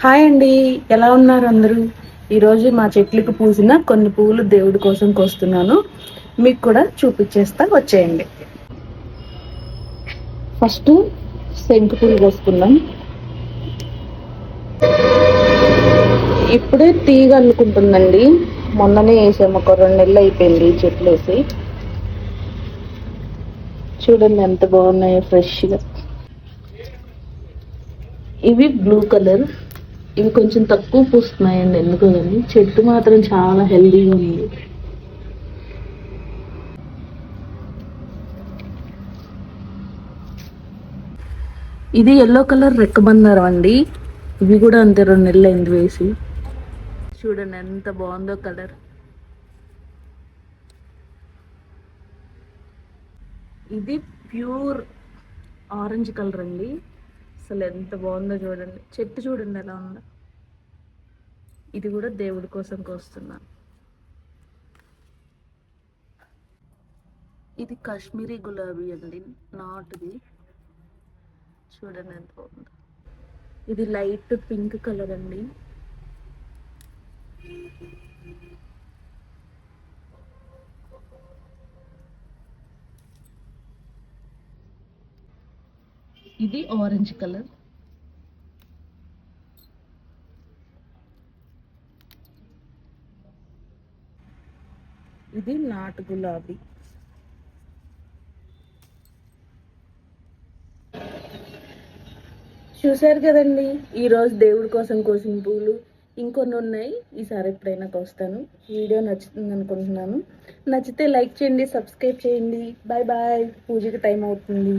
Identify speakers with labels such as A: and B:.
A: Hi అండి, ఎలా ఉన్నారు అందరూ? ఈరోజు మా చెట్లకు పూసిన కొన్ని పువ్వులు దేవుడి కోసం కోస్తున్నాను. మీకు కూడా చూపించేస్తా, వచ్చేయండి. ఫస్ట్ శంకు పూలు కోసుకుందాం. ఇప్పుడే తీగ అల్లుకుంటుందండి. మొన్ననే వేసాము, ఒక 2 నెలలు అయిపోయింది చెట్లు వేసి. చూడండి ఎంత బాగున్నాయో ఫ్రెష్గా. ఇవి బ్లూ కలర్. ఇవి కొంచెం తక్కువ పూస్తున్నాయండి, ఎందుకో కానీ చెట్టు మాత్రం చాలా హెల్దీగా ఉంది. ఇది ఎల్లో కలర్ రెక్కబందారం అండి. ఇవి కూడా అంతే, 2 నెలలు అయింది వేసి. చూడండి ఎంత బాగుందో కలర్. ఇది ప్యూర్ ఆరెంజ్ కలర్ అండి. అసలు ఎంత బాగుందో చూడండి, చెట్టు చూడండి ఎలా ఉందో. ఇది కూడా దేవుడి కోసం కోస్తున్నాను. ఇది కాశ్మీరీ గులాబీ అండి, నాటుది. చూడండి ఎంత బాగుందో. ఇది లైట్ పింక్ కలర్ అండి. ఇది ఆరెంజ్ కలర్. ఇది నాటు గులాబీ. చూశారు కదండి, ఈరోజు దేవుడి కోసం కోసిన పూలు. ఇంకొన్ని ఉన్నాయి, ఈసారి ఎప్పుడైనా కోస్తాను. వీడియో నచ్చుతుంది అనుకుంటున్నాను. నచ్చితే లైక్ చేయండి, సబ్స్క్రైబ్ చేయండి. Bye bye. పూజకి టైం అవుతుంది.